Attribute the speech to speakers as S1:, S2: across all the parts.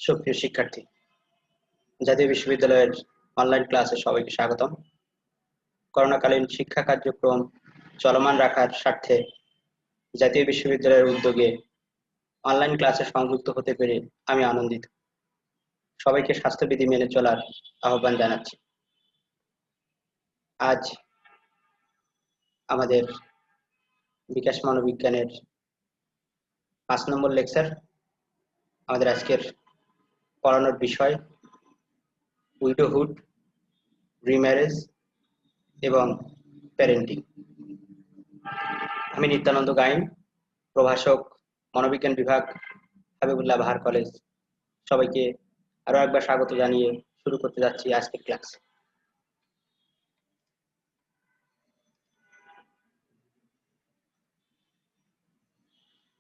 S1: সুপ্রিয় শিক্ষার্থী, জাতীয় বিশ্ববিদ্যালয়ের অনলাইন ক্লাসে সবাইকে স্বাগতম। করোনাকালীন শিক্ষা কার্যক্রম চলমান রাখার স্বার্থে জাতীয় বিশ্ববিদ্যালয়ের উদ্যোগে অনলাইন ক্লাসে সংযুক্ত হতে পেরে আমি আনন্দিত। সবাইকে স্বাস্থ্যবিধি মেনে চলার আহ্বান জানাচ্ছি। আজ আমাদের বিকাশ মনোবিজ্ঞানের 5 নম্বর লেকচার। আমাদের আজকের পড়ানোর বিষয় উইডোহুড, রিম্যারেজ এবং প্যারেন্টিং। আমি নিত্যানন্দ গাইন, প্রভাষক, মনোবিজ্ঞান বিভাগ, হাবিবুল্লাহ বাহার কলেজ। সবাইকে আরো একবার স্বাগত জানিয়ে শুরু করতে যাচ্ছি আজকের ক্লাস।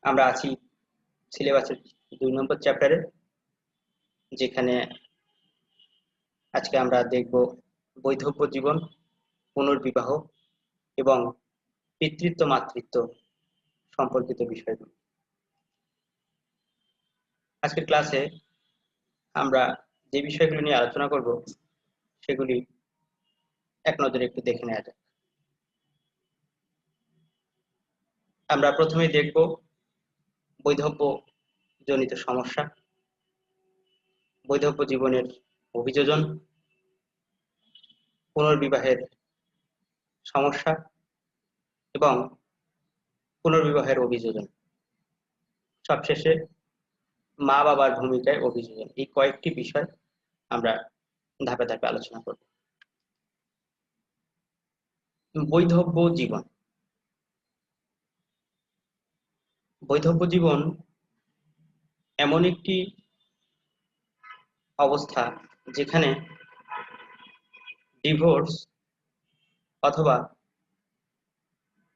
S1: আমরা আছি সিলেবাসের 2 নম্বর চ্যাপ্টারে, যেখানে আজকে আমরা দেখব বৈধব্য জীবন, পুনর্বিবাহ এবং পিতৃত্ব মাতৃত্ব সম্পর্কিত বিষয়গুলো। আজকের ক্লাসে আমরা যে বিষয়গুলো নিয়ে আলোচনা করব সেগুলি এক নজরে একটু দেখে নেওয়া যাক। আমরা প্রথমেই দেখব বৈধব্য জনিত সমস্যা, বৈধব্য জীবনের অভিযোজন, পুনর্বিবাহের সমস্যা এবং পুনর্বিবাহের অভিযোজন, সবশেষে মা বাবার ভূমিকায় অভিযোজন। এই কয়েকটি বিষয় আমরা ধাপে ধাপে আলোচনা করব। বৈধব্য জীবন। বৈধব্য জীবন এমন একটি অবস্থা যেখানে ডিভোর্স অথবা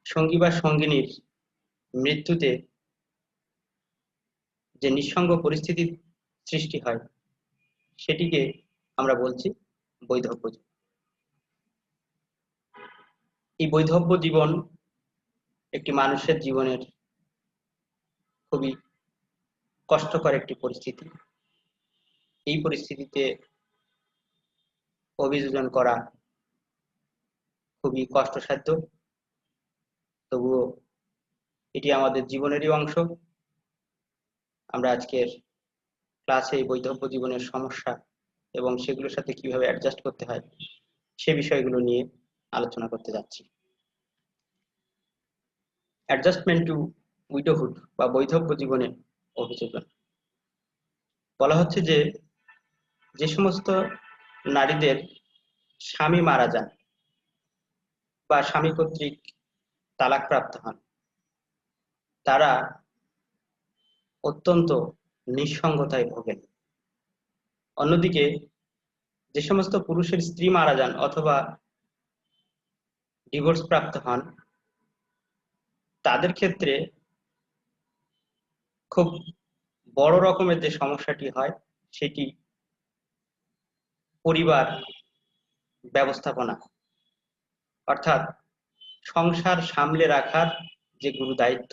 S1: সঙ্গী বা সঙ্গিনীর মৃত্যুতে যে নিঃসঙ্গ পরিস্থিতির সৃষ্টি হয় সেটিকে আমরা বলছি বৈধব্য জীবন। এই বৈধব্য জীবন একটি মানুষের জীবনের খুবই কষ্টকর একটি পরিস্থিতি। এই পরিস্থিতিতে অভিযোজন করা খুবই কষ্টসাধ্য, তবুও এটি আমাদের জীবনেরই অংশ। আমরা আজকের ক্লাসে এই বৈধব্য জীবনের সমস্যা এবং সেগুলোর সাথে কিভাবে অ্যাডজাস্ট করতে হয় সে বিষয়গুলো নিয়ে আলোচনা করতে যাচ্ছি। অ্যাডজাস্টমেন্ট টু উইডোহুড বা বৈধব্য জীবনে অভিযোজন। বলা হচ্ছে যে যে সমস্ত নারীদের স্বামী মারা যান বা স্বামী কর্তৃক তালাকপ্রাপ্ত হন, তারা অত্যন্ত নিঃসঙ্গতায় ভোগেন। অন্যদিকে যে সমস্ত পুরুষের স্ত্রী মারা যান অথবা ডিভোর্স প্রাপ্ত হন, তাদের ক্ষেত্রে খুব বড় রকমের যে সমস্যাটি হয় সেটি পরিবার ব্যবস্থাপনা, অর্থাৎ সংসার সামলে রাখার যে গুরু দায়িত্ব,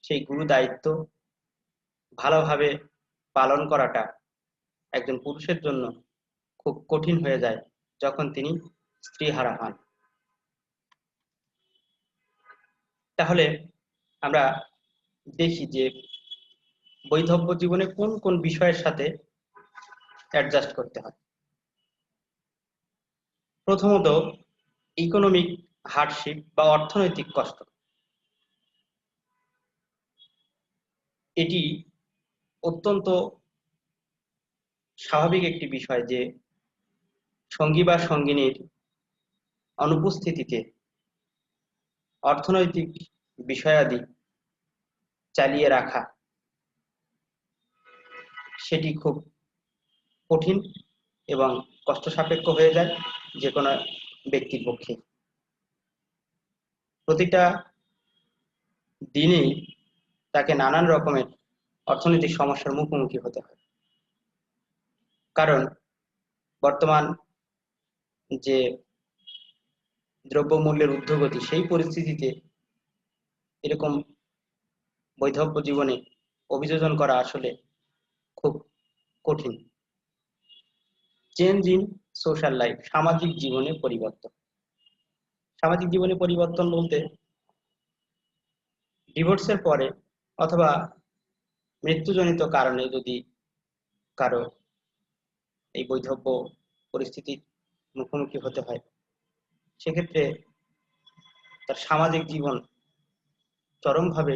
S1: সেই গুরু দায়িত্ব ভালোভাবে পালন করাটা একজন পুরুষের জন্য খুব কঠিন হয়ে যায় যখন তিনি স্ত্রীহারা হন। তাহলে আমরা দেখি যে বৈধব্য জীবনে কোন কোন বিষয়ের সাথে অ্যাডজাস্ট করতে হয়। প্রথমত, ইকোনমিক হার্ডশিপ বা অর্থনৈতিক কষ্ট। এটি অত্যন্ত স্বাভাবিক একটি বিষয় যে সঙ্গী বা সঙ্গিনীর অনুপস্থিতিতে অর্থনৈতিক বিষয়াদি চালিয়ে রাখা সেটি খুব কঠিন এবং কষ্টসাপেক্ষ হয়ে যায় যে কোনো ব্যক্তির পক্ষে। প্রতিটা দিনেই তাকে নানান রকমের অর্থনৈতিক সমস্যার মুখোমুখি হতে হয়, কারণ বর্তমান যে দ্রব্যমূল্যের ঊর্ধ্বগতি, সেই পরিস্থিতিতে এরকম বৈধব্য জীবনে অভিযোজন করা আসলে খুব কঠিন। চেঞ্জ ইন সোশ্যাল লাইফ, সামাজিক জীবনে পরিবর্তন। সামাজিক জীবনে পরিবর্তন বলতে ডিভোর্সের পরে অথবা মৃত্যুজনিত কারণে যদি কারো এই বৈধব্য পরিস্থিতির মুখোমুখি হতে হয়, সেক্ষেত্রে তার সামাজিক জীবন চরমভাবে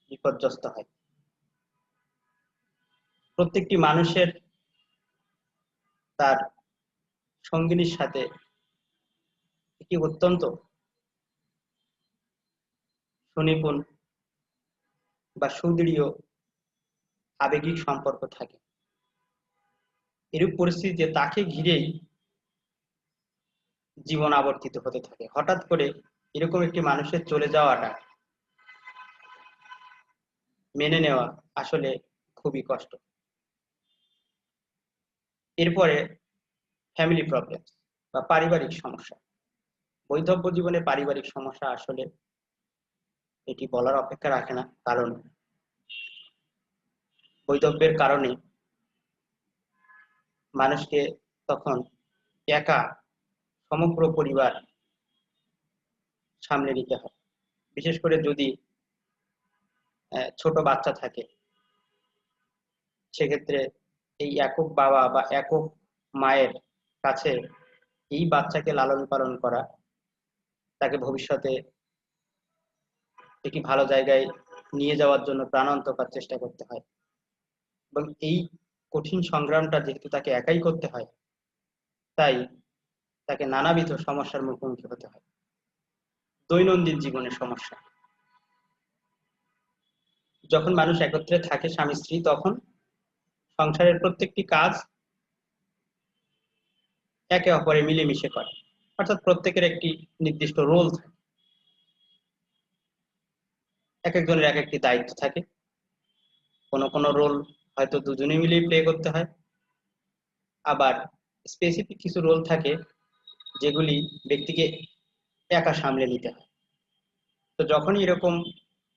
S1: বিপর্যস্ত হয়। প্রত্যেকটি মানুষের তার সঙ্গিনীর সাথে একটি অত্যন্ত সুনিপুণ বা সুদৃঢ় আবেগিক সম্পর্ক থাকে। এরূপ পরিস্থিতিতে তাকে ঘিরেই জীবন আবর্তিত হতে থাকে। হঠাৎ করে এরকম একটি মানুষের চলে যাওয়াটা মেনে নেওয়া আসলে খুবই কষ্ট। এরপরে ফ্যামিলি প্রবলেম বা পারিবারিক সমস্যা। বৈধব্য জীবনে পারিবারিক সমস্যা আসলে এটি বলার অপেক্ষা রাখে না, কারণ বৈধব্যের কারণে মানুষকে তখন একা সমগ্র পরিবার সামলে নিতে হয়। বিশেষ করে যদি ছোট বাচ্চা থাকে, সেক্ষেত্রে এই একক বাবা বা একক মায়ের কাছে এই বাচ্চাকে লালন পালন করা, তাকে ভবিষ্যতে একটি ভালো জায়গায় নিয়ে যাওয়ার জন্য প্রাণান্তকর চেষ্টা করতে হয়। এবং এই কঠিন সংগ্রামটা যেহেতু তাকে একাই করতে হয়, তাই তাকে নানাবিধ সমস্যার মুখোমুখি হতে হয়। দৈনন্দিন জীবনের সমস্যা। যখন মানুষ একত্রে থাকে স্বামী স্ত্রী, তখন সংসারের প্রত্যেকটি কাজ একে অপরে মিলেমিশে করে, অর্থাৎ প্রত্যেকের একটি নির্দিষ্ট রোল থাকে, এক একজনের এক একটি দায়িত্ব থাকে। কোনো কোনো রোল হয়তো দুজনে মিলেই প্লে করতে হয়, আবার স্পেসিফিক কিছু রোল থাকে যেগুলি ব্যক্তিকে একা সামলে নিতে হয়। তো যখনই এরকম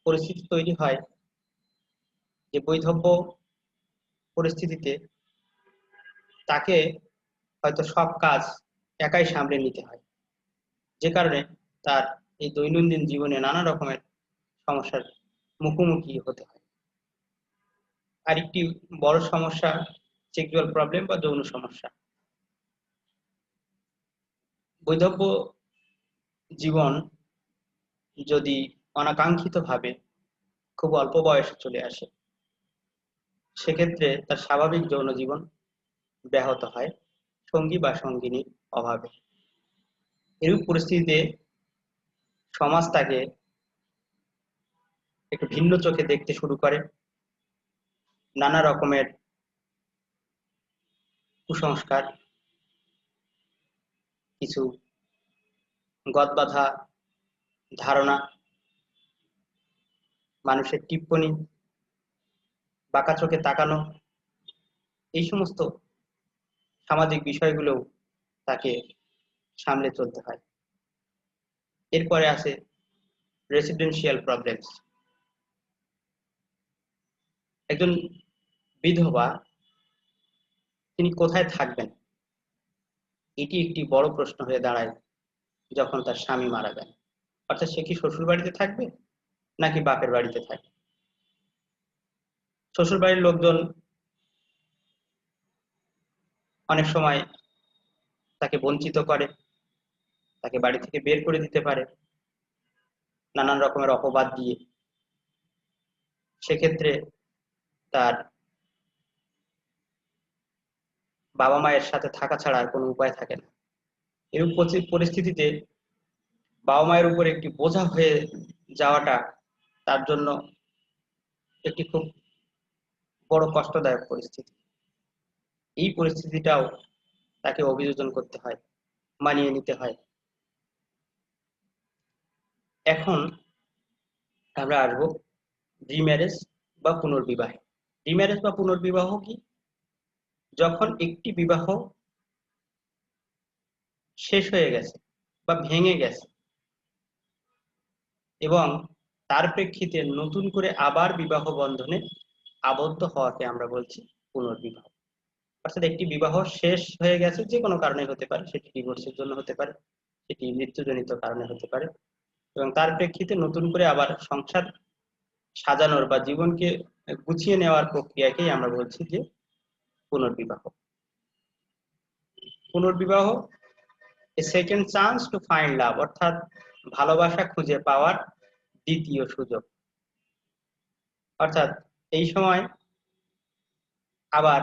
S1: পরিস্থিতি তৈরি হয় যে বৈধব্য পরিস্থিতিতে তাকে হয়তো সব কাজ একাই সামলে নিতে হয়, যে কারণে তার এই দৈনন্দিন জীবনে নানা রকমের সমস্যার মুখোমুখি হতে হয়। আরেকটি বড় সমস্যা সেক্সুয়াল প্রবলেম বা যৌন সমস্যা। বৈধব্য জীবন যদি অনাকাঙ্ক্ষিতভাবে খুব অল্প বয়সে চলে আসে, সেক্ষেত্রে তার স্বাভাবিক যৌন জীবন ব্যাহত হয় সঙ্গী বা সঙ্গিনীর অভাবে। এরূপ পরিস্থিতিতে সমাজ তাকে একটু ভিন্ন চোখে দেখতে শুরু করে। নানা রকমের কুসংস্কার, কিছু গদবাঁধা ধারণা, মানুষের টিপ্পনি, বাঁকা চোখে তাকানো, এই সমস্ত সামাজিক বিষয়গুলোও তাকে সামলে চলতে হয়। এরপরে আছে রেসিডেন্সিয়াল প্রবলেমস। একজন বিধবা তিনি কোথায় থাকবেন, এটি একটি বড় প্রশ্ন হয়ে দাঁড়ায় যখন তার স্বামী মারা যায়। অর্থাৎ সে কি শ্বশুর বাড়িতে থাকবে নাকি বাপের বাড়িতে থাকবে। শ্বশুর বাড়ির লোকজন অনেক সময় তাকে বঞ্চিত করে, তাকে বাড়ি থেকে বের করে দিতে পারে নানান রকমের অপবাদ দিয়ে। সেক্ষেত্রে তার বাবা মায়ের সাথে থাকা ছাড়া আর কোনো উপায় থাকে না। এরূপ পরিস্থিতিতে বাবা মায়ের উপর একটি বোঝা হয়ে যাওয়াটা তার জন্য একটি খুব বড় কষ্টদায়ক পরিস্থিতি। এই পরিস্থিতিটাও তাকে অভিযোজন করতে হয়, মানিয়ে নিতে হয়। এখন আমরা আসবো রিম্যারেজ বা পুনর্বিবাহে। রিম্যারেজ বা পুনর্বিবাহ কি? যখন একটি বিবাহ শেষ হয়ে গেছে বা ভেঙে গেছে এবং তার প্রেক্ষিতে নতুন করে আবার বিবাহ বন্ধনে আবদ্ধ হওয়াকে আমরা বলছি পুনর্বিবাহ। অর্থাৎ একটি বিবাহ শেষ হয়ে গেছে, যে কোনো কারণে হতে পারে, সেটি ডিভোর্সের জন্য হতে পারে, সেটি মৃত্যুজনিত কারণে হতে পারে, এবং তার প্রেক্ষিতে নতুন করে আবার সংসার সাজানোর বা জীবনকে গুছিয়ে নেওয়ার প্রক্রিয়াকেই আমরা বলছি যে পুনর্বিবাহ। পুনর্বিবাহ এ সেকেন্ড চান্স টু ফাইন্ড লাভ, অর্থাৎ ভালোবাসা খুঁজে পাওয়ার দ্বিতীয় সুযোগ। অর্থাৎ এই সময় আবার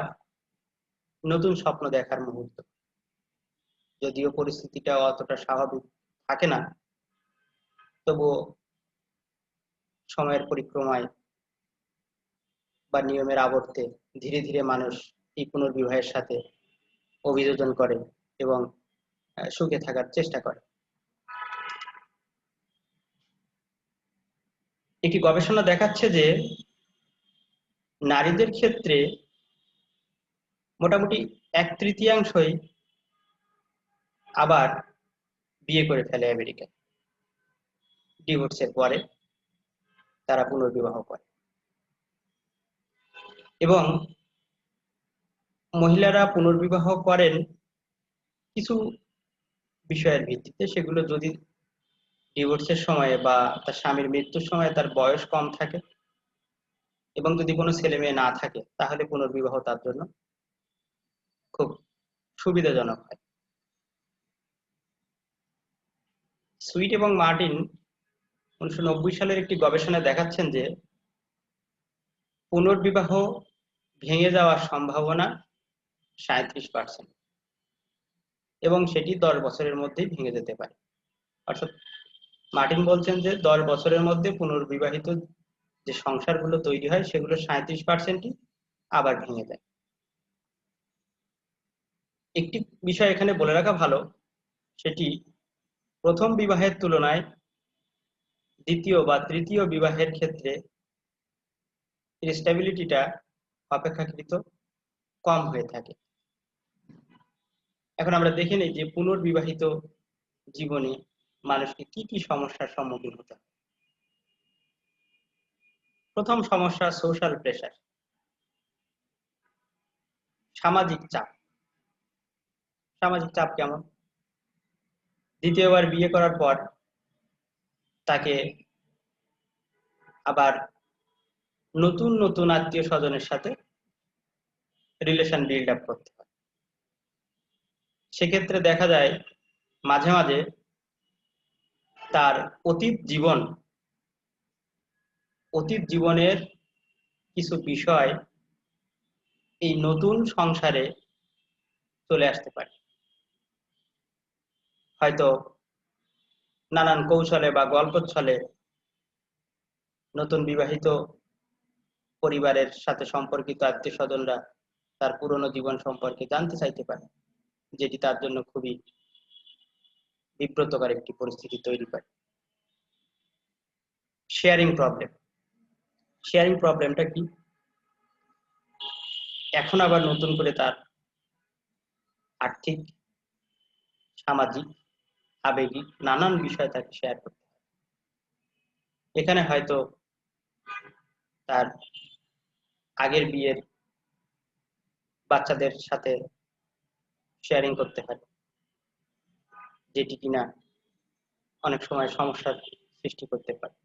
S1: নতুন স্বপ্ন দেখার মুহূর্ত। যদিও পরিস্থিতিটা অতটা স্বাভাবিক থাকে না, তবুও সময়ের পরিক্রমায় বা নিয়মের আবর্তে ধীরে ধীরে মানুষ এই পুনর্বিবাহের সাথে অভিযোজন করে এবং সুখে থাকার চেষ্টা করে। একটি গবেষণা দেখাচ্ছে যে নারীদের ক্ষেত্রে মোটামুটি 1/3 আবার বিয়ে করে ফেলে আমেরিকায়। ডিভোর্সের পরে তারা পুনর্বিবাহ করে, এবং মহিলারা পুনর্বিবাহ করেন কিছু বিষয়ের ভিত্তিতে। সেগুলো যদি ডিভোর্সের সময়ে বা তার স্বামীর মৃত্যুর সময় তার বয়স কম থাকে এবং যদি কোনো ছেলে মেয়ে না থাকে, তাহলে পুনর্বিবাহ তার জন্য খুব সুবিধাজনক হয়। সুইট এবং মার্টিন 1990 সালের একটি গবেষণায় দেখাচ্ছেন যে পুনর্বিবাহ ভেঙে যাওয়ার সম্ভাবনা 37%, এবং সেটি 10 বছরের মধ্যেই ভেঙে যেতে পারে। অর্থাৎ মার্টিন বলছেন যে 10 বছরের মধ্যে পুনর্বিবাহিত যে সংসারগুলো তৈরি হয় সেগুলো 37%ই আবার ভেঙে যায়। একটি বিষয় এখানে বলে রাখা ভালো, সেটি প্রথম বিবাহের তুলনায় দ্বিতীয় বা তৃতীয় বিবাহের ক্ষেত্রে স্টেবিলিটিটা অপেক্ষাকৃত কম হয়ে থাকে। এখন আমরা দেখে নিই যে পুনর্বিবাহিত জীবনে মানুষকে কি কি সমস্যার সম্মুখীন হতে হয়। প্রথম সমস্যা সোশ্যাল প্রেশার, সামাজিক চাপ। সামাজিক চাপ কেমন? দ্বিতীয়বার বিয়ে করার পর তাকে আবার নতুন নতুন আত্মীয় স্বজনের সাথে রিলেশন বিল্ড আপ করতে হয়। সেক্ষেত্রে দেখা যায় মাঝে মাঝে তার অতীত জীবনের কিছু বিষয় এই নতুন সংসারে চলে আসতে পারে। হয়তো নানান কৌশলে বা গল্প ছলে নতুন বিবাহিত পরিবারের সাথে সম্পর্কিত আত্মীয় স্বজনরা তার পুরনো জীবন সম্পর্কে জানতে চাইতে পারে, যেটি তার জন্য খুবই বিব্রতকর একটি পরিস্থিতি তৈরি করে। Sharing problem. শেয়ারিং প্রবলেমটা কি? এখন আবার নতুন করে তার আর্থিক, সামাজিক, আবেগিক নানান বিষয় তাকে শেয়ার করতে হয়। এখানে হয়তো তার আগের বিয়ের বাচ্চাদের সাথে শেয়ারিং করতে হয়, যেটি কিনা অনেক সময় সমস্যার সৃষ্টি করতে পারে।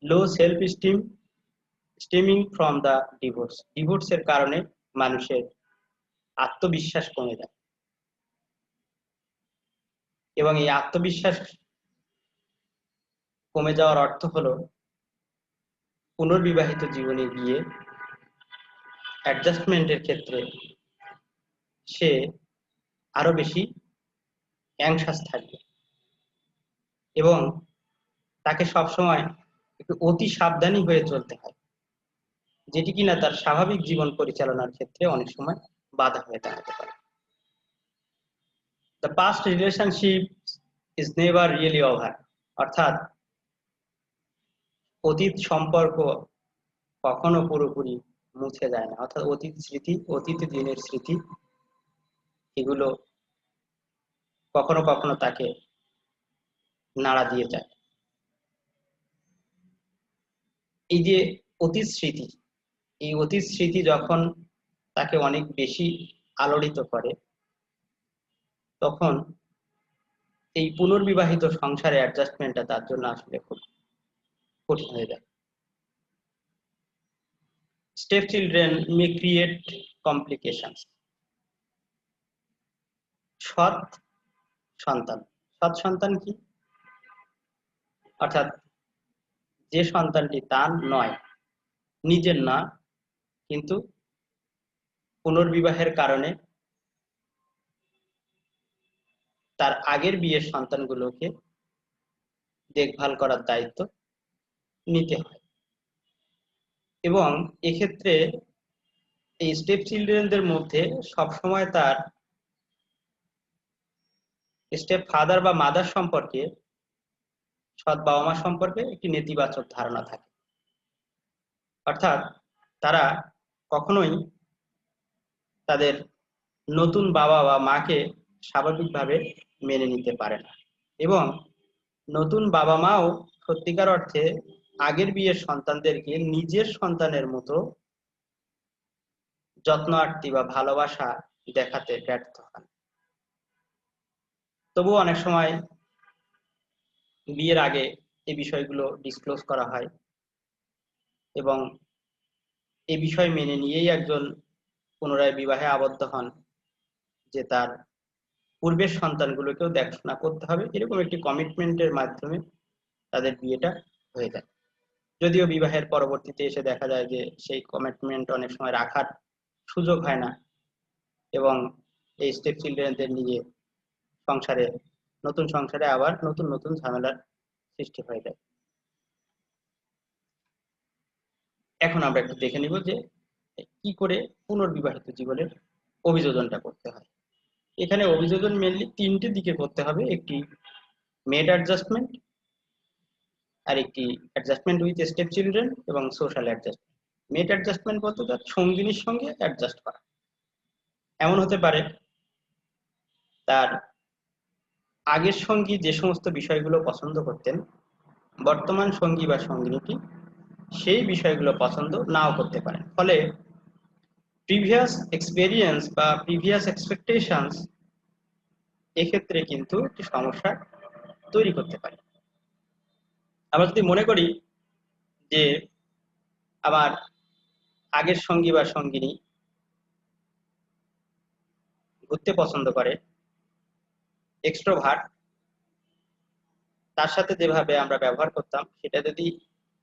S1: লো self steam steaming from the divorce. ডিভোর্সের কারণে মানুষের আত্মবিশ্বাস কমে যায়, এবং এই আত্মবিশ্বাস কমে যাওয়ার অর্থ হলো পুনর্বিবাহিত জীবনে গিয়ে অ্যাডজাস্টমেন্টের ক্ষেত্রে সে আরো বেশি অ্যাংশাস থাকবে, এবং তাকে সবসময় একটু অতি সাবধানী হয়ে চলতে হয়, যেটি কিনা তার স্বাভাবিক জীবন পরিচালনার ক্ষেত্রে অনেক সময় বাধা হয়ে দাঁড়াতে পারে। The past relationship is never really over, অর্থাৎ অতীত সম্পর্ক কখনো পুরোপুরি মুছে যায় না। অর্থাৎ অতীত দিনের স্মৃতি এগুলো কখনো কখনো তাকে নাড়া দিয়ে যায়। এই যে অতীত স্মৃতি, এই অতীত স্মৃতি যখন তাকে অনেক বেশি আলোড়িত করে, তখন এই পুনর্বিবাহিত সংসারে অ্যাডজাস্টমেন্টটা তার জন্য আসলে খুব কঠিন হয়ে যায়। স্টেপ চিলড্রেন মে ক্রিয়েট কমপ্লিকেশনস। সৎ সন্তান, সৎ সন্তান কি? অর্থাৎ যে সন্তানটি তার নয়, নিজের না, কিন্তু পুনর্বিবাহের কারণে তার আগের বিয়ের সন্তানগুলোকে দেখভাল করার দায়িত্ব নিতে হয়। এবং এক্ষেত্রে এই স্টেপ চিলড্রেনদের মধ্যে সবসময় তার স্টেপ ফাদার বা মাদার সম্পর্কে, সৎ বাবা মা সম্পর্কে একটি নেতিবাচক ধারণা থাকে। অর্থাৎ তারা কখনোই তাদের নতুন বাবা বা মাকে স্বাভাবিকভাবে মেনে নিতে পারে না, এবং নতুন বাবা মাও সত্যিকার অর্থে আগের বিয়ের সন্তানদেরকে নিজের সন্তানের মতো যত্ন আত্তি বা ভালোবাসা দেখাতে ব্যর্থ হন। তবুও অনেক সময় বিয়ের আগে এই বিষয়গুলো ডিসক্লোজ করা হয়, এবং এই বিষয় মেনে নিয়েই একজন পুনরায় বিবাহে আবদ্ধ হন যে তার পূর্বের সন্তানগুলোকেও দেখাশোনা করতে হবে, এরকম একটি কমিটমেন্টের মাধ্যমে তাদের বিয়েটা হয়ে যায়। যদিও বিবাহের পরবর্তীতে এসে দেখা যায় যে সেই কমিটমেন্ট অনেক সময় রাখার সুযোগ হয় না, এবং এই স্টেপ চিলড্রেনদের নিয়ে সংসারে, নতুন সংসারে আবার নতুন নতুন ঝামেলার সৃষ্টি হয়ে যায়। এখন আমরা একটু দেখে নিব যে কি করে পুনর্বিবাহিত জীবনের অভিযোজনটা করতে হয়। এখানে অভিযোজন মেনলি তিনটে দিকে করতে হবে, একটি মেড অ্যাডজাস্টমেন্ট, আর একটি অ্যাডজাস্টমেন্ট উইথ স্টেপ চিলড্রেন, এবং সোশ্যাল অ্যাডজাস্টমেন্ট। মেড অ্যাডজাস্টমেন্ট বলতে তার সঙ্গিনীর সঙ্গে অ্যাডজাস্ট করা। এমন হতে পারে তার আগের সঙ্গী যে সমস্ত বিষয়গুলো পছন্দ করতেন, বর্তমান সঙ্গী বা সঙ্গিনীটি সেই বিষয়গুলো পছন্দ নাও করতে পারেন, ফলে প্রিভিয়াস এক্সপেরিয়েন্স বা প্রিভিয়াস এক্সপেকটেশনস এক্ষেত্রে কিন্তু একটি সমস্যা তৈরি করতে পারে। আমরা যদি মনে করি যে আমার আগের সঙ্গী বা সঙ্গিনী ঘুরতে পছন্দ করে, এক্সট্রোভার্ট, তার সাথে যেভাবে আমরা ব্যবহার করতাম সেটা যদি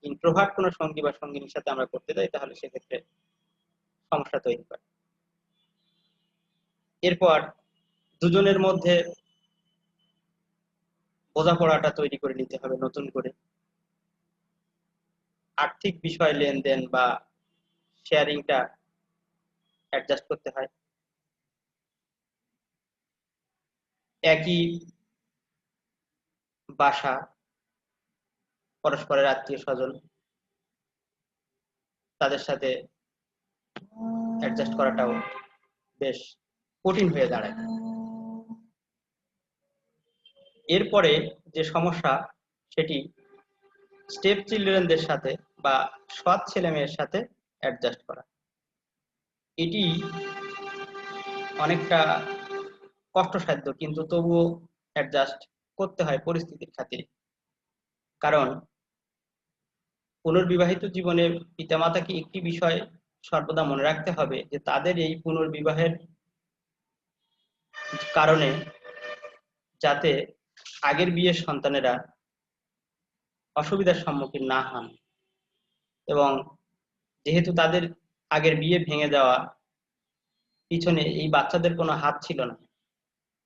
S1: ইন্ট্রোভার্ট কোনো সঙ্গী বা সঙ্গিনীর সাথে আমরা করতে যাই, তাহলে সেক্ষেত্রে সমস্যা তৈরি করে। এরপর দুজনের মধ্যে বোঝাপড়াটা তৈরি করে নিতে হবে নতুন করে। আর্থিক বিষয় লেনদেন বা শেয়ারিংটা অ্যাডজাস্ট করতে হয়। একই বাসা, পরস্পরের আত্মীয় স্বজন, তাদের সাথে অ্যাডজাস্ট করাটাও বেশ কঠিন হয়ে দাঁড়ায়। এরপরে যে সমস্যা, সেটি স্টেপ চিলড্রেনদের সাথে বা সৎ ছেলে মেয়ের সাথে অ্যাডজাস্ট করা। এটি অনেকটা কষ্টসাধ্য, কিন্তু তবুও অ্যাডজাস্ট করতে হয় পরিস্থিতির খাতিরে। কারণ পুনর্বিবাহিত জীবনে পিতামাতাকে একটি বিষয় সর্বদা মনে রাখতে হবে যে তাদের এই পুনর্বিবাহের কারণে যাতে আগের বিয়ের সন্তানেরা অসুবিধার সম্মুখীন না হন, এবং যেহেতু তাদের আগের বিয়ে ভেঙে যাওয়া পিছনে এই বাচ্চাদের কোনো হাত ছিল না,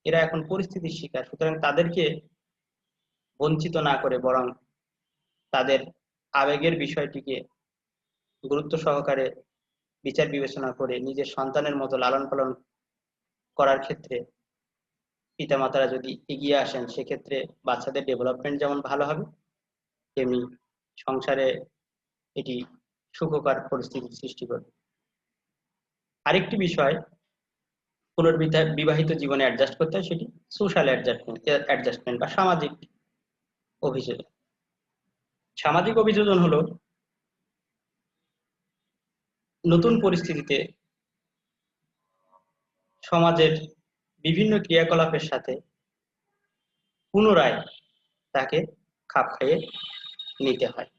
S1: এরা এখন পরিস্থিতির শিকার, সুতরাং তাদেরকে বঞ্চিত না করে বরং তাদের আবেগের বিষয়টিকে গুরুত্ব সহকারে বিচার বিবেচনা করে নিজের সন্তানের মতো লালন পালন করার ক্ষেত্রে পিতামাতারা যদি এগিয়ে আসেন, সেক্ষেত্রে বাচ্চাদের ডেভেলপমেন্ট যেমন ভালো হবে, তেমনি সংসারে এটি সুখকর পরিস্থিতির সৃষ্টি করবে। আরেকটি বিষয় পুনর্বিবাহিত জীবনে অ্যাডজাস্ট করতে হয়, সেটি সোশ্যাল অ্যাডজাস্টমেন্ট বা সামাজিক অভিযোজন। সামাজিক অভিযোজন হলো নতুন পরিস্থিতিতে সমাজের বিভিন্ন ক্রিয়াকলাপের সাথে পুনরায় তাকে খাপ খাইয়ে নিতে হয়।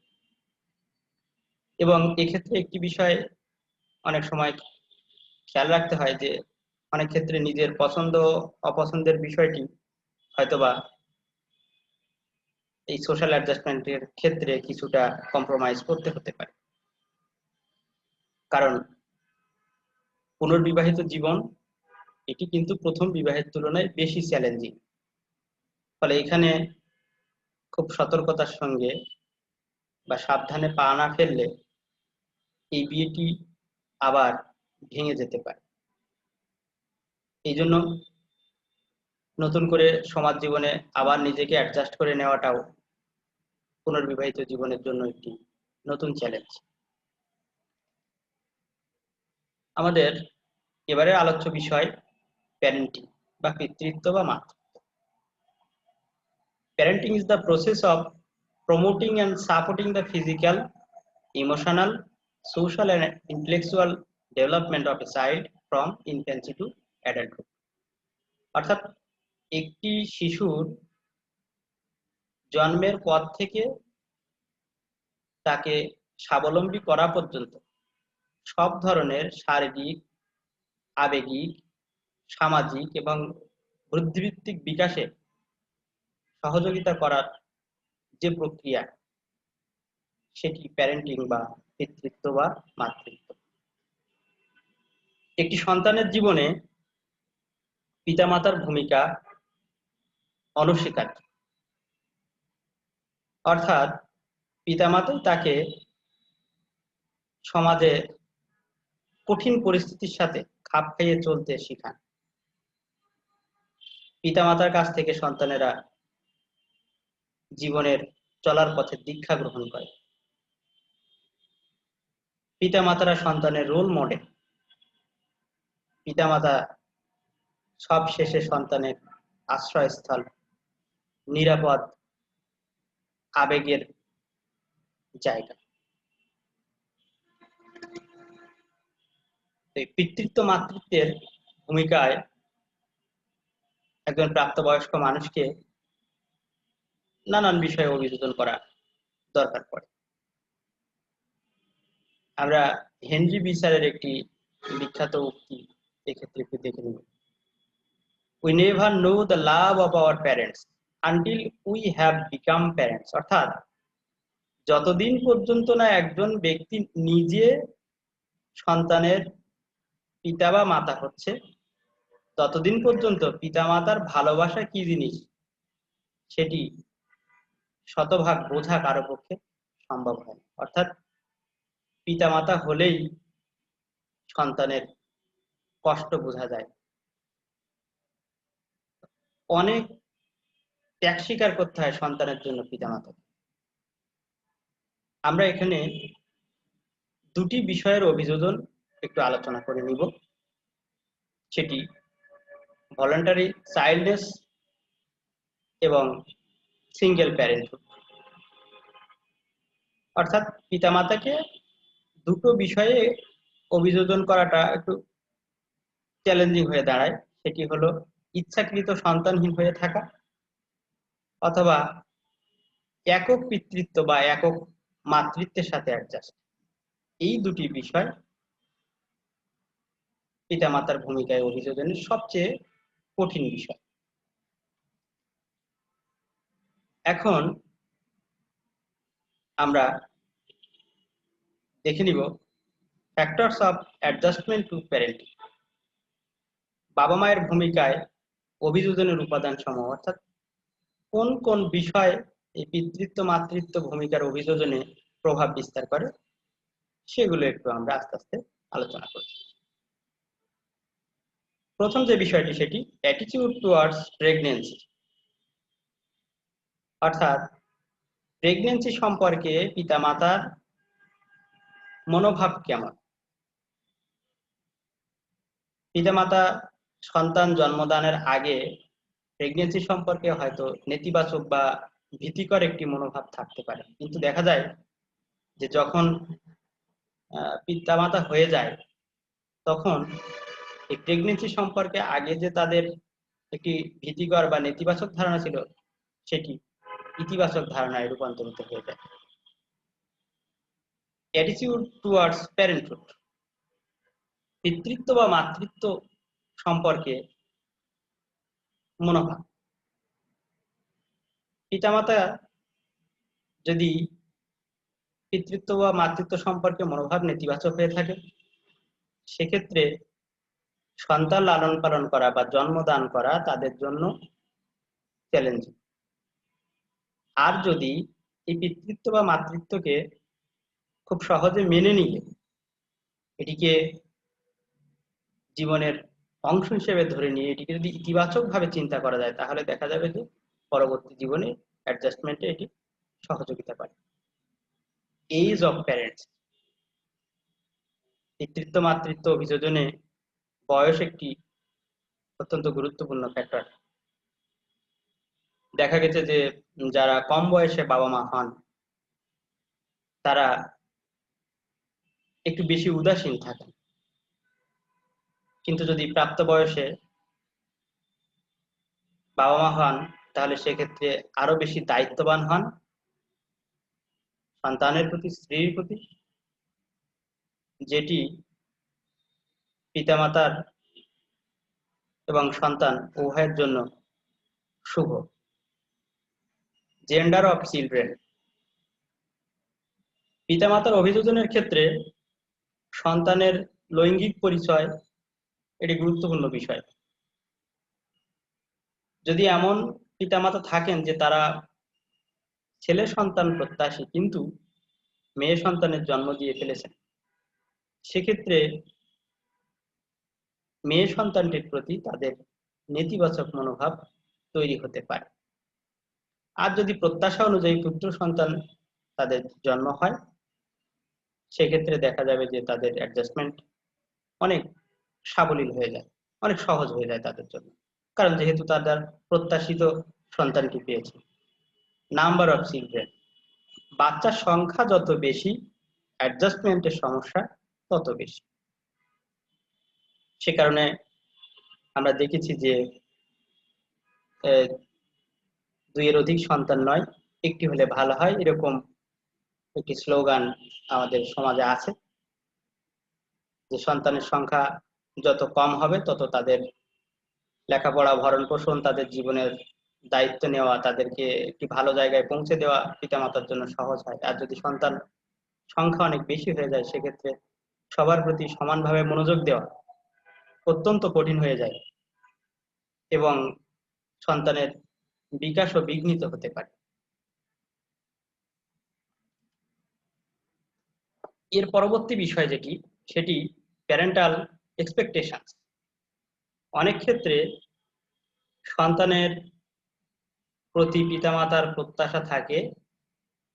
S1: এবং এক্ষেত্রে একটি বিষয় অনেক সময় খেয়াল রাখতে হয় যে অনেক ক্ষেত্রে নিজের পছন্দ অপছন্দের বিষয়টি হয়তোবা এই সোশ্যাল অ্যাডজাস্টমেন্টের ক্ষেত্রে কিছুটা কম্প্রোমাইজ করতে হতে পারে। কারণ পুনর্বিবাহিত জীবন এটি কিন্তু প্রথম বিবাহের তুলনায় বেশি চ্যালেঞ্জিং। ফলে এখানে খুব সতর্কতার সঙ্গে বা সাবধানে পা না ফেললে এই বিয়েটি আবার ভেঙে যেতে পারে। এই জন্য নতুন করে সমাজ জীবনে আবার নিজেকে অ্যাডজাস্ট করে নেওয়াটাও পুনর্বিবাহিত জীবনের জন্য একটি নতুন চ্যালেঞ্জ। আমাদের এবারে আলোচ্য বিষয় প্যারেন্টিং বা পিতৃত্ব বা মাতৃত্ব। Parenting is the process of promoting and supporting the physical, emotional, social and intellectual development of a child from infancy to adulthood। অর্থাৎ একটি শিশুর জন্মের পর থেকে তাকে স্বাবলম্বী করা পর্যন্ত সব ধরনের শারীরিক, আবেগিক, সামাজিক এবং বুদ্ধিবৃত্তিক বিকাশে সহযোগিতা করার যে প্রক্রিয়া সেটি প্যারেন্টিং বা পিতৃত্ব বা মাতৃত্ব। একটি সন্তানের জীবনে পিতামাতার ভূমিকা অনস্বীকার্য। অর্থাৎ পিতামাতাই তাকে সমাজে কঠিন পরিস্থিতির সাথে খাপ খাইয়ে চলতে শেখান। পিতামাতার কাছ থেকে সন্তানেরা জীবনের চলার পথে দীক্ষা গ্রহণ করে। পিতামাতারা সন্তানের রোল মডেল। পিতামাতা সব শেষে সন্তানের আশ্রয়স্থল, নিরাপদ আবেগের জায়গা। পিতৃত্ব মাতৃত্বের ভূমিকায় একজন প্রাপ্তবয়স্ক মানুষকে নানান বিষয়ে অভিযোজন করা দরকার পড়ে। আমরা হেনরি বিচারের একটি বিখ্যাত উক্তি এক্ষেত্রে একটু দেখে নিব। We never know the love of our parents until we have become parents। অর্থাৎ যতদিন পর্যন্ত না একজন ব্যক্তি নিজে সন্তানের পিতা বা মাতা হচ্ছে ততদিন পর্যন্ত পিতামাতার ভালোবাসা কি জিনিস সেটি শতভাগ বোঝা কারো পক্ষে সম্ভব হয়। অর্থাৎ পিতামাতা হলেই সন্তানের কষ্ট বোঝা যায়, অনেক ত্যাগ স্বীকার করতে হয় সন্তানের জন্য পিতামাতাকে। আমরা এখানে দুটি বিষয়ের অভিযোজন একটু আলোচনা করে নিব, সেটি ভলান্টারি চাইল্ডনেস এবং সিঙ্গেল প্যারেন্টহুড। অর্থাৎ পিতামাতাকে দুটো বিষয়ে অভিযোজন করাটা একটু চ্যালেঞ্জিং হয়ে দাঁড়ায়। সেটি হলো ইচ্ছাকৃত সন্তানহীন হয়ে থাকা অথবা একক পিতৃত্ব বা একক মাতৃত্বের সাথে অ্যাডজাস্ট। এই দুটি বিষয় পিতামাতার ভূমিকায় অভিযোজনের সবচেয়ে কঠিন বিষয়। এখন আমরা দেখে নিব factors of adjustment two parenting. বাবা মায়ের ভূমিকায় অভিযোজনের উপাদান সমূহ, অর্থাৎ কোন কোন বিষয় এই পিতৃত্ব মাতৃত্ব ভূমিকার অভিযোজনে প্রভাব বিস্তার করে সেগুলো একটু আমরা আস্তে আস্তে আলোচনা করছি। প্রথম যে বিষয়টি সেটি অ্যাটিটিউড টুয়ার্ডস প্রেগন্যান্সি। অর্থাৎ প্রেগন্যান্সি সম্পর্কে পিতামাতার মনোভাব কেমন। পিতামাতা সন্তান জন্মদানের আগে প্রেগন্যান্সি সম্পর্কে হয়তো নেতিবাচক বা ভীতিকর একটি মনোভাব থাকতে পারে, কিন্তু দেখা যায় যে যখন পিতামাতা হয়ে যায় তখন এই প্রেগনেন্সি সম্পর্কে আগে যে তাদের একটি ভীতিকর বা নেতিবাচক ধারণা ছিল, সেটি ইতিবাচক ধারণায় রূপান্তরিত হয়ে যায়। অ্যাটিটিউড টুয়ার্ডস প্যারেন্টহুড, পিতৃত্ব বা মাতৃত্ব সম্পর্কে মনোভাব। পিতামাতা যদি পিতৃত্ব বা মাতৃত্ব সম্পর্কে মনোভাব নেতিবাচক হয়ে থাকে, সেক্ষেত্রে সন্তান লালন পালন করা বা জন্মদান করা তাদের জন্য চ্যালেঞ্জিং। আর যদি এই পিতৃত্ব বা মাতৃত্বকে খুব সহজে মেনে নিয়ে এটিকে জীবনের অংশ হিসেবে ধরে নিয়ে এটিকে যদি ইতিবাচক ভাবে চিন্তা করা যায়, তাহলে দেখা যাবে যে পরবর্তী জীবনে অ্যাডজাস্টমেন্টে এটি সহযোগিতা করে। এজ অফ প্যারেন্টস, পিতৃত্ব মাতৃত্ব অভিযোজনে বয়স একটি অত্যন্ত গুরুত্বপূর্ণ ফ্যাক্টর। দেখা গেছে যে যারা কম বয়সে বাবা মা হন, তারা একটু বেশি উদাসীন থাকেন, কিন্তু যদি প্রাপ্ত বয়সে বাবা মা হন, তাহলে সেক্ষেত্রে আরো বেশি দায়িত্ববান হন সন্তানের প্রতি, স্ত্রীর প্রতি, যেটি পিতামাতার এবং সন্তান উভয়ের জন্য শুভ। জেন্ডার অফ চিলড্রেন, পিতামাতার অভিযোজনের ক্ষেত্রে সন্তানের লৈঙ্গিক পরিচয় এটি গুরুত্বপূর্ণ বিষয়। যদি এমন পিতামাতা থাকেন যে তারা ছেলে সন্তান প্রত্যাশী কিন্তু মেয়ে সন্তানের জন্ম দিয়ে ফেলেছেন, সেক্ষেত্রে মেয়ে সন্তানটির প্রতি তাদের নেতিবাচক মনোভাব তৈরি হতে পারে। আর যদি প্রত্যাশা অনুযায়ী পুত্র সন্তান তাদের জন্ম হয়, সেক্ষেত্রে দেখা যাবে যে তাদের অ্যাডজাস্টমেন্ট অনেক সাবলীল হয়ে যায়, অনেক সহজ হয়ে যায় তাদের জন্য, কারণ যেহেতু তাদের প্রত্যাশিত সন্তানটি পেয়েছে। নাম্বার অফ চিলড্রেন, বাচ্চার সংখ্যা যত বেশি, অ্যাডজাস্টমেন্টের সমস্যা তত বেশি। সে কারণে আমরা দেখেছি যে দুইয়ের অধিক সন্তান নয়, একটি হলে ভালো হয়, এরকম একটি স্লোগান আমাদের সমাজে আছে, যে সন্তানের সংখ্যা যত কম হবে তত তাদের লেখাপড়া, ভরণ পোষণ, তাদের জীবনের দায়িত্ব নেওয়া, তাদেরকে একটি ভালো জায়গায় পৌঁছে দেওয়া পিতামাতার জন্য সহজ হয়। আর যদি সন্তান সংখ্যা অনেক বেশি হয়ে যায়, সেক্ষেত্রে সবার প্রতি সমানভাবে মনোযোগ দেওয়া অত্যন্ত কঠিন হয়ে যায় এবং সন্তানের বিকাশও বিঘ্নিত হতে পারে। এর পরবর্তী বিষয় যেটি, সেটি প্যারেন্টাল এক্সপেকটেশন। অনেক ক্ষেত্রে সন্তানের প্রতি পিতামাতার প্রত্যাশা থাকে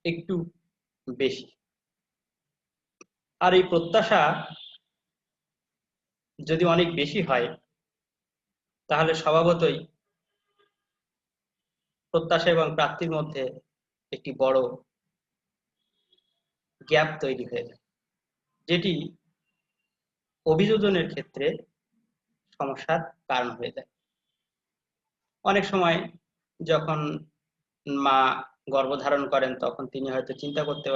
S1: একটু বেশি, আর এই প্রত্যাশা যদি অনেক বেশি হয়, তাহলে স্বভাবতই প্রত্যাশা এবং প্রাপ্তির মধ্যে একটি বড় গ্যাপ তৈরি হয়ে যায়, যেটি অভিযোজনের ক্ষেত্রে সমস্যার কারণ হয়ে যায়। অনেক সময় যখন মা গর্ভধারণ করেন, তখন তিনি হয়তো চিন্তা করতে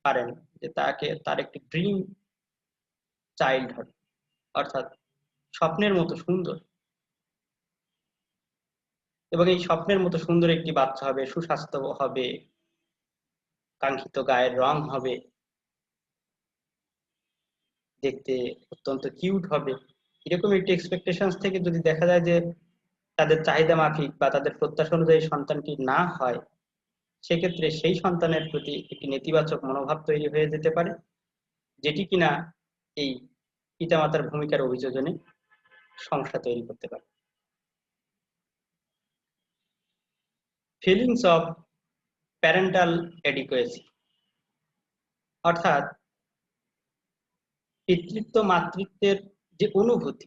S1: পারেন যে তার একটি ড্রিম চাইল্ড হবে, অর্থাৎ স্বপ্নের মতো সুন্দর, এবং এই স্বপ্নের মতো সুন্দর একটি বাচ্চা হবে, সুস্বাস্থ্য হবে, কাঙ্ক্ষিত গায়ের রং হবে, দেখতে অত্যন্ত কিউট হবে। এরকম একটি এক্সপেকটেশন থেকে যদি দেখা যায় যে তাদের চাহিদা মাফিক বা তাদের প্রত্যাশা অনুযায়ী সন্তানটি না হয়, সেক্ষেত্রে সেই সন্তানের প্রতি একটি নেতিবাচক মনোভাব তৈরি হয়ে যেতে পারে, যেটি কিনা এই পিতামাতার ভূমিকার অভিযোজনে সমস্যা তৈরি করতে পারে। ফিলিংস অফ প্যারেন্টাল অ্যাডিকুয়েসি, অর্থাৎ পিতৃত্ব মাতৃত্বের যে অনুভূতি,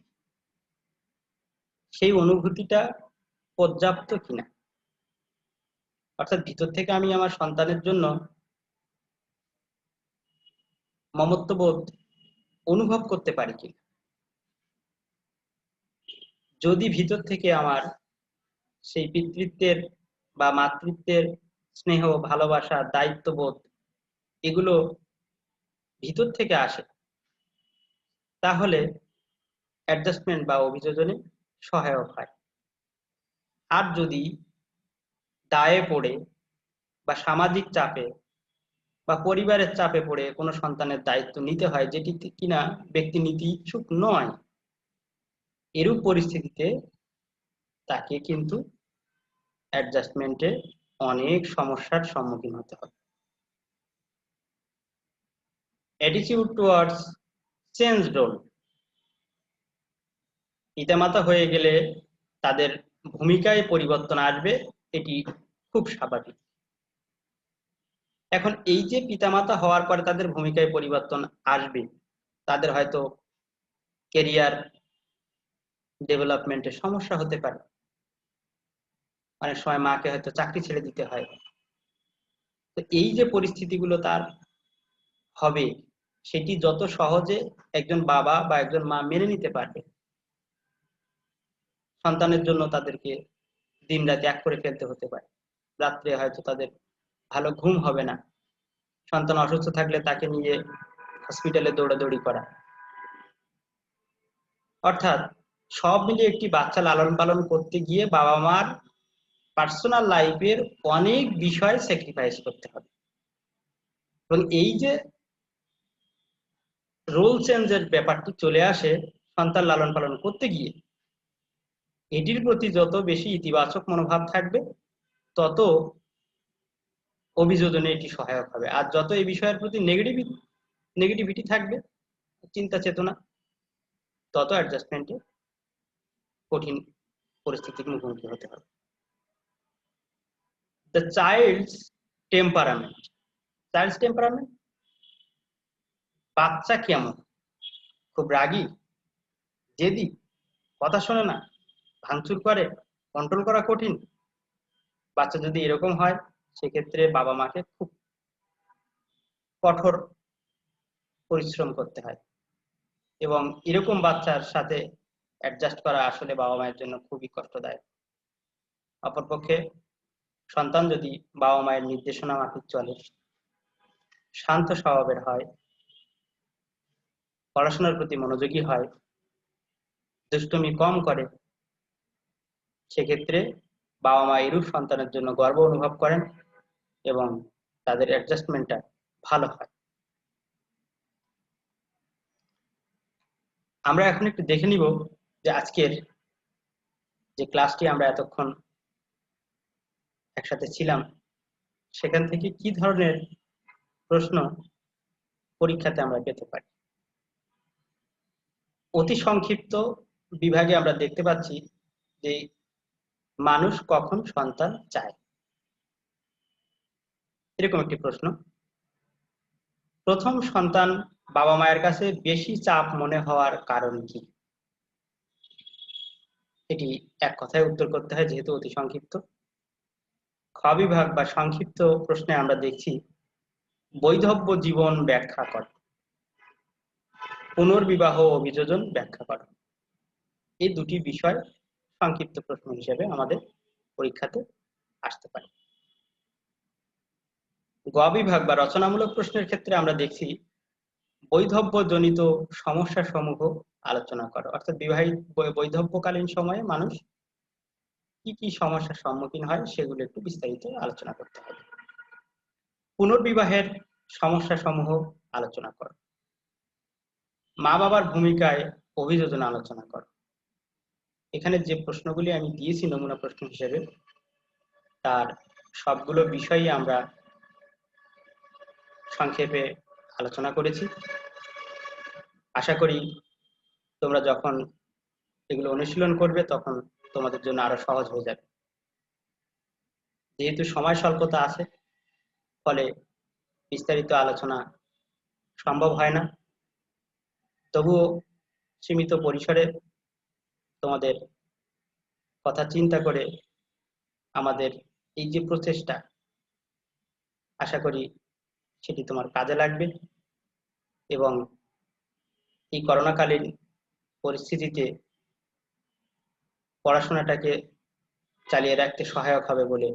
S1: সেই অনুভূতিটা পর্যাপ্ত কিনা, অর্থাৎ ভিতর থেকে আমি আমার সন্তানের জন্য মমত্ববোধ অনুভব করতে পারি কিনা। যদি ভিতর থেকে আমার সেই পিতৃত্বের বা মাতৃত্বের স্নেহ, ভালোবাসা, দায়িত্ববোধ এগুলো ভিতর থেকে আসে, তাহলে অ্যাডজাস্টমেন্ট বা অভিযোজনে সহায়ক হয়। আর যদি দায়ে পড়ে বা সামাজিক চাপে বা পরিবারের চাপে পড়ে কোনো সন্তানের দায়িত্ব নিতে হয় যেটি কিনা ব্যক্তি নিতে ইচ্ছুক নয়, এরূপ পরিস্থিতিতে তাকে কিন্তু অ্যাডজাস্টমেন্টে অনেক সমস্যার সম্মুখীন হতে হবে। অ্যাটিটিউড টুয়ার্ডস চেঞ্জ রোল, পিতামাতা হয়ে গেলে তাদের ভূমিকায় পরিবর্তন আসবে, এটি খুব স্বাভাবিক। এখন এই যে পিতামাতা হওয়ার পরে তাদের ভূমিকায় পরিবর্তন আসবে, তাদের হয়তো ক্যারিয়ার ডেভেলপমেন্টে সমস্যা হতে পারে, অনেক সময় মাকে হয়তো চাকরি ছেড়ে দিতে হয়। তো এই যে পরিস্থিতিগুলো তার হবে, সেটি যত সহজে একজন বাবা বা একজন মা মেনে নিতে পারবে, সন্তানের জন্য তাদেরকে দিন রাত এক করে ফেলতে হতে পারে, রাত্রে হয়তো তাদের ভালো ঘুম হবে না, সন্তান অসুস্থ থাকলে তাকে নিয়ে হসপিটালে দৌড়াদৌড়ি করা, অর্থাৎ সব মিলিয়ে একটি বাচ্চা লালন পালন করতে গিয়ে বাবা মার পার্সোনাল লাইফের অনেক বিষয় স্যাক্রিফাইস করতে হবে। এবং এই যে রোল চেঞ্জের ব্যাপারটি চলে আসে সন্তান লালন পালন করতে গিয়ে, এটির প্রতি যত বেশি ইতিবাচক মনোভাব থাকবে, তত অভিযোজনে এটি সহায়ক হবে। আর যত এই বিষয়ের প্রতি নেগেটিভিটি থাকবে, চিন্তা চেতনা, তত অ্যাডজাস্টমেন্টে কঠিন পরিস্থিতির মুখোমুখি হতে হবে। The child's temperament. Child's temperament, বাচ্চা কেমন? খুব রাগী, জেদি, কথা শোনে না, ভাঙচুর করে, কন্ট্রোল করা কঠিন। বাচ্চা যদি এরকম হয়, সেক্ষেত্রে বাবা মাকে খুব কঠোর পরিশ্রম করতে হয়, এবং এরকম বাচ্চার সাথে অ্যাডজাস্ট করা আসলে বাবা মায়ের জন্য খুবই কষ্টদায়ক। অপরপক্ষে সন্তান যদি বাবা মায়ের নির্দেশনা মাফিক চলে, শান্ত স্বভাবের হয়, পড়াশোনার প্রতি মনোযোগী হয়, দুষ্টুমি কম করে, সেক্ষেত্রে বাবা মা এরূপ সন্তানের জন্য গর্ব অনুভব করেন এবং তাদের অ্যাডজাস্টমেন্টটা ভালো হয়। আমরা এখন একটু দেখে নিব যে আজকের যে ক্লাসটি আমরা এতক্ষণ একসাথে ছিলাম, সেখান থেকে কি ধরনের প্রশ্ন পরীক্ষাতে আমরা পেতে পারি। অতি সংক্ষিপ্ত বিভাগে আমরা দেখতে পাচ্ছি যে মানুষ কখন সন্তান চায়, এরকম একটি প্রশ্ন। প্রথম সন্তান বাবা মায়ের কাছে বেশি চাপ মনে হওয়ার কারণ কি? এটি এক কথায় উত্তর করতে হয় যেহেতু অতি সংক্ষিপ্ত। খ বিভাগ বা সংক্ষিপ্ত প্রশ্নে আমরা দেখছি বৈধব্য জীবন ব্যাখ্যা কর, পুনর্বিবাহ অভিযোজন ব্যাখ্যা কর। এই দুটি বিষয় সংক্ষিপ্ত প্রশ্ন হিসেবে আমাদের পরীক্ষাতে আসতে পারে। গ বিভাগ বা রচনামূলক প্রশ্নের ক্ষেত্রে আমরা দেখছি বৈধব্য জনিত সমস্যা সমূহ আলোচনা করো, অর্থাৎ বৈধব্যকালীন সময়ে মানুষ কি কি সমস্যার সম্মুখীন হয় সেগুলো একটু বিস্তারিত আলোচনা করতে হবে। পুনর্বিবাহের সমস্যা সমূহ আলোচনা করো। মা বাবার ভূমিকায় অভিযোজন আলোচনা করো। এখানে যে প্রশ্নগুলি আমি দিয়েছি নমুনা প্রশ্ন হিসেবে, তার সবগুলো বিষয়ই আমরা সংক্ষেপে আলোচনা করেছি। আশা করি তোমরা যখন এগুলো অনুশীলন করবে তখন তোমাদের জন্য আরো সহজ হয়ে যাবে। যেহেতু সময় স্বল্পতা আছে, ফলে বিস্তারিত আলোচনা সম্ভব হয় না, তবুও সীমিত পরিসরে তোমাদের কথা চিন্তা করে আমাদের এই যে প্রচেষ্টা, আশা করি সেটি তোমার কাজে লাগবে এবং এই করোনাকালীন পরিস্থিতিতে পড়াশোনাটাকে চালিয়ে রাখতে সহায়ক হবে বলে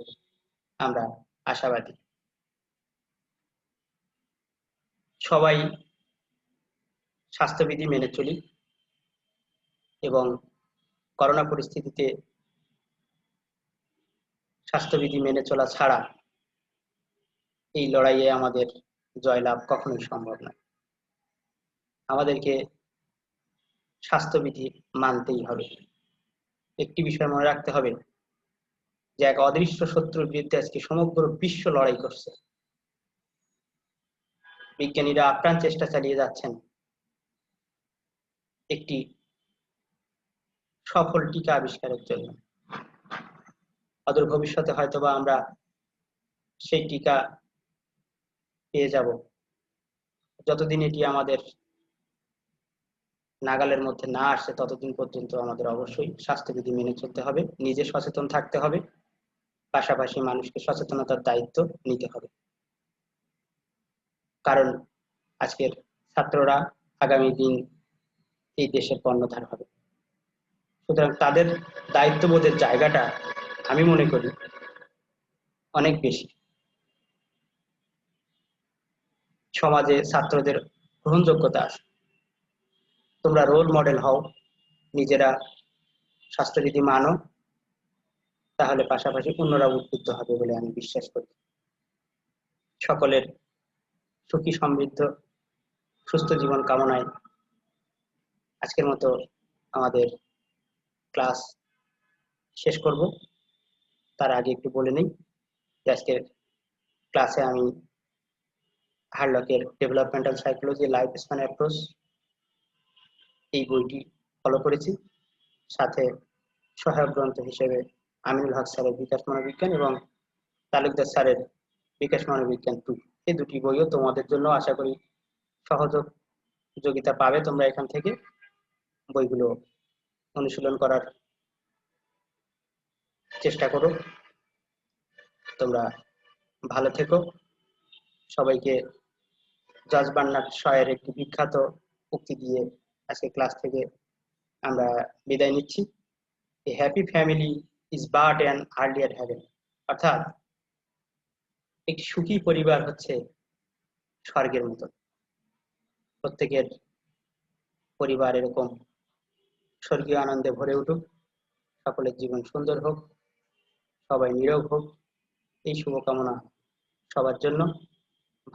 S1: আমরা আশাবাদী। সবাই স্বাস্থ্যবিধি মেনে চলি এবং করোনা পরিস্থিতিতে স্বাস্থ্যবিধি মেনে চলা ছাড়া এই লড়াইয়ে আমাদের জয়লাভ কখনোই সম্ভব নয়। আমাদেরকে স্বাস্থ্যবিধি মানতেই হবে। একটি বিষয় মনে রাখতে হবে যে এক অদৃশ্য শত্রুর বিরুদ্ধে আজকে সমগ্র বিশ্ব লড়াই করছে। বিজ্ঞানীরা আপ্রাণ চেষ্টা চালিয়ে যাচ্ছেন একটি সফল টিকা আবিষ্কারের জন্য। অদূর ভবিষ্যতে হয়তোবা আমরা সেই টিকা পেয়ে যাব। যতদিন এটি আমাদের নাগালের মধ্যে না আসছে ততদিন পর্যন্ত আমাদের অবশ্যই স্বাস্থ্যবিধি মেনে চলতে হবে, নিজে সচেতন থাকতে হবে, পাশাপাশি মানুষকে সচেতনতার দায়িত্ব নিতে হবে। কারণ আজকের ছাত্ররা আগামী দিন এই দেশের কর্ণধার হবে। সুতরাং তাদের দায়িত্ববোধের জায়গাটা আমি মনে করি অনেক বেশি। সমাজে ছাত্রদের গ্রহণযোগ্যতা আছে। তোমরা রোল মডেল হও, নিজেরা স্বাস্থ্যবিধি মানো, তাহলে পাশাপাশি অন্যরা উদ্বুদ্ধ হবে বলে আমি বিশ্বাস করি। সকলের সুখী সমৃদ্ধ সুস্থ জীবন কামনায় আজকের মতো আমাদের ক্লাস শেষ করব। তার আগে একটু বলে নিই যে আজকের ক্লাসে আমি হারলকের developmental psychology life span approach এই বইটি ফলো করেছি। সাথে সহায়ক গ্রন্থ হিসেবে আমিনুল হক স্যারের বিকাশ মনোবিজ্ঞান এবং তালুকদার স্যারের বিকাশ মনোবিজ্ঞান 2 এই দুটি বইও তোমাদের জন্য আশা করি সহযোগিতা পাবে। তোমরা এখান থেকে বইগুলো অনুশীলন করার চেষ্টা করো। তোমরা ভালো থেকো। সবাইকে জর্জ বার্নার্ড শয়ের একটি বিখ্যাত উক্তি দিয়ে আজকে ক্লাস থেকে আমরা বিদায় নিচ্ছি। A happy family is but an earlier heaven, অর্থাৎ একটি সুখী পরিবার হচ্ছে স্বর্গের মতো। প্রত্যেকের পরিবার এরকম স্বর্গীয় আনন্দে ভরে উঠুক, সকলের জীবন সুন্দর হোক, সবাই নিরোগ হোক, এই শুভকামনা সবার জন্য।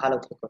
S1: ভালো থেকো।